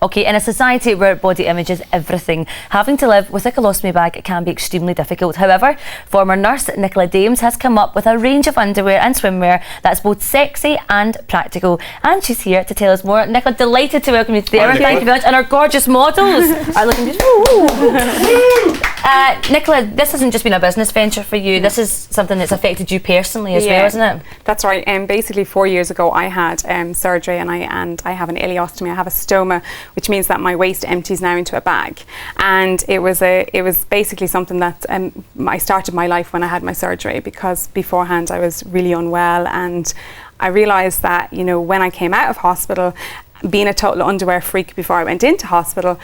Okay, in a society where body image is everything, having to live with a colostomy bag can be extremely difficult. However, former nurse Nicola has come up with a range of underwear and swimwear that's both sexy and practical. And she's here to tell us more. Nicola, delighted to welcome you today. Thank you very much. And our gorgeous models are looking beautiful. Nicola, this hasn't just been a business venture for you. This is something that's affected you personally as well, isn't it? That's right. Basically 4 years ago I had surgery and I have an ileostomy. I have a stoma, which means that my waste empties now into a bag. And it was basically something that I started my life when I had my surgery, because beforehand I was really unwell, and I realised that, you know, when I came out of hospital, being a total underwear freak before I went into hospital,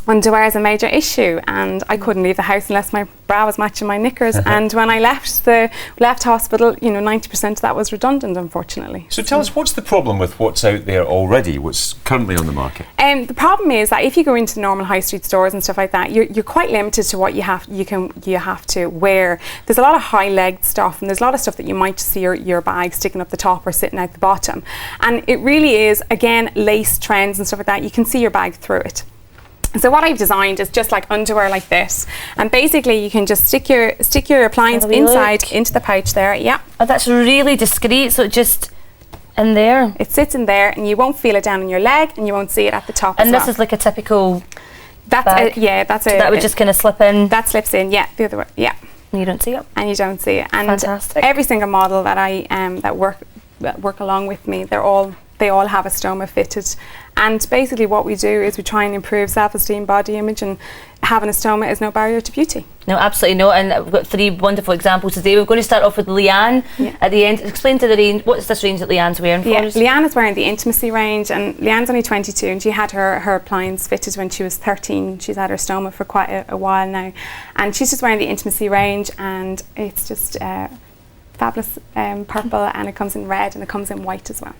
underwear is a major issue, and I couldn't leave the house unless my bra was matching my knickers. And when I left hospital, you know, 90% of that was redundant, unfortunately. So tell us, what's the problem with what's out there already, what's currently on the market? The problem is that if you go into normal high street stores and stuff like that, you're quite limited to what you have to wear. There's a lot of high-legged stuff, and there's a lot of stuff that you might see your bag sticking up the top or sitting out the bottom. And it really is, again, lace trends and stuff like that. You can see your bag through it. So what I've designed is just like underwear like this, and basically you can just stick your appliance inside into the pouch there. Yeah. Oh, that's really discreet. So it just in there. It sits in there, and you won't feel it down on your leg, and you won't see it at the top. And this is like a typical. That's that's it. So that would just kind of slip in. That slips in. Yeah, the other way. Yeah. And you don't see it. And you don't see it. And fantastic. Every single model that I that work along with me, they all have a stoma fitted. And basically what we do is we try and improve self-esteem, body image, and having a stoma is no barrier to beauty. No, absolutely not. And we've got 3 wonderful examples today. We're going to start off with Leanne at the end. Explain to the range, what's this range that Leanne's wearing for us? Leanne is wearing the intimacy range, and Leanne's only 22, and she had her appliance fitted when she was 13. She's had her stoma for quite a while now. And she's just wearing the intimacy range, and it's just fabulous purple, and it comes in red, and it comes in white as well.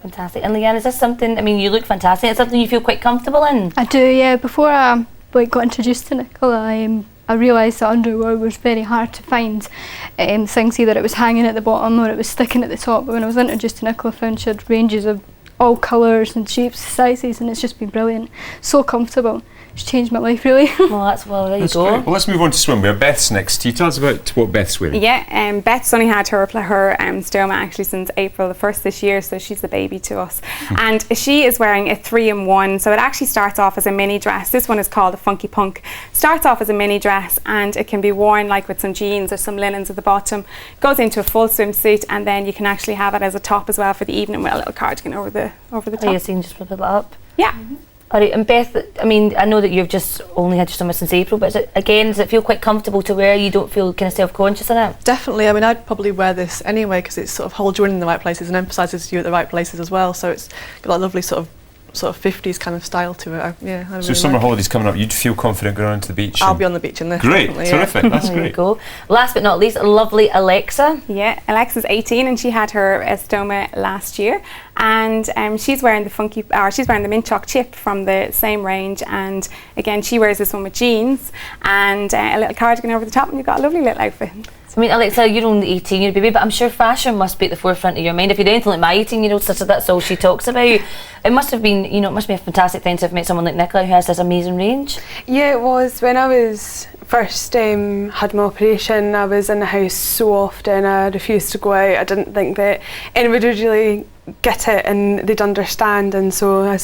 Fantastic. And Leanne, is this something, I mean, you look fantastic, it's something you feel quite comfortable in? I do, yeah. Before I got introduced to Nicola, I realised that underwear was very hard to find. Things either it was hanging at the bottom or it was sticking at the top. But when I was introduced to Nicola, I found she had ranges of all colours and shapes, sizes, and it's just been brilliant. So comfortable. It's changed my life, really. Well, there you go. Great. Well, let's move on to swimwear. Beth's next to you. Tell us about what Beth's wearing. Yeah, Beth's only had her stoma actually since April the 1st this year, so she's the baby to us. And she is wearing a 3-in-1, so it actually starts off as a mini dress. This one is called a Funky Punk. Starts off as a mini dress, and it can be worn like with some jeans or some linens at the bottom. Goes into a full swimsuit, and then you can actually have it as a top as well for the evening with a little cardigan over the top. Oh, you can just flip it up. Yeah. All right, and Beth, I mean, I know that you've just only had your stoma since April, but does it feel quite comfortable to wear? You don't feel kind of self-conscious in it? Definitely. I mean, I'd probably wear this anyway because it sort of holds you in the right places and emphasises you at the right places as well. So it's got a lovely sort of 50s kind of style to it. I so really summer holidays coming up, you'd feel confident going on to the beach? I'll be on the beach in this. Great, terrific, that's there great. You go. Last but not least, lovely Alexa. Yeah, Alexa's 18 and she had her stoma last year, and she's wearing the mint chalk chip from the same range, and again she wears this one with jeans and a little cardigan over the top, and you've got a lovely little outfit. I mean, Alexa, you're only 18, you're a baby, but I'm sure fashion must be at the forefront of your mind. If you're anything like my 18-year-old sister, that's all she talks about. It must have been, it must be a fantastic thing to have met someone like Nicola who has this amazing range. Yeah, it was. When I was first had my operation, I was in the house so often, I refused to go out. I didn't think that anybody would really get it and they'd understand, and so I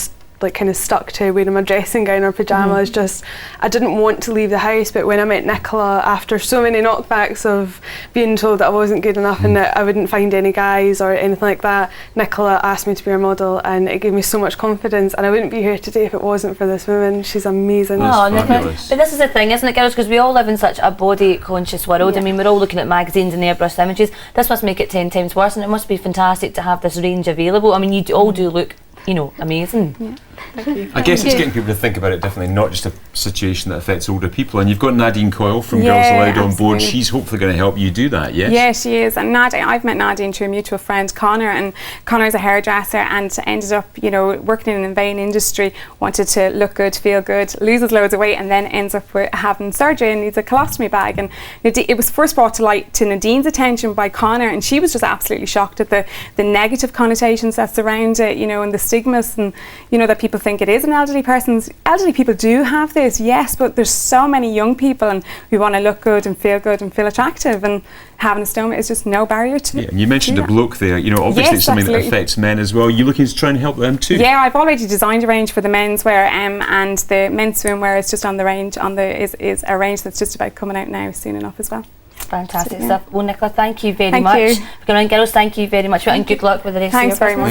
kind of stuck to wearing my dressing gown or pyjamas. I didn't want to leave the house, but when I met Nicola, after so many knockbacks of being told that I wasn't good enough and that I wouldn't find any guys or anything like that, Nicola asked me to be her model, and it gave me so much confidence, and I wouldn't be here today if it wasn't for this woman. She's amazing. Oh, Nicola. But this is the thing, isn't it, girls, because we all live in such a body conscious world. Yeah. I mean, we're all looking at magazines and airbrushed images. This must make it 10 times worse, and it must be fantastic to have this range available. I mean, you all do look amazing. Yeah. Thank you. I guess it's getting people to think about it differently, not just a situation that affects older people. And you've got Nadine Coyle from Girls Aloud on board. She's hopefully going to help you do that, yes? Yeah, she is. And I've met Nadine through a mutual friend, Connor, and Connor's a hairdresser and ended up, working in the vein industry, wanted to look good, feel good, loses loads of weight, and then ends up with having surgery and needs a colostomy bag. And it was first brought to light to Nadine's attention by Connor, and she was just absolutely shocked at the negative connotations that surround it, and the stigmas, and that people think it is an elderly people do have this, yes, but there's so many young people and who want to look good and feel attractive, and having a stoma is just no barrier to it. And you mentioned a bloke there, you know, obviously it's something that affects men as well. You're looking to try and help them too? Yeah, I've already designed a range for the menswear, and the men's swimwear is just on the range, is a range that's just about coming out now soon enough as well. Fantastic stuff. Well, Nicola, thank you very Thank much. you. Girls, thank you very much, and good luck with the rest of your Thanks very business. much.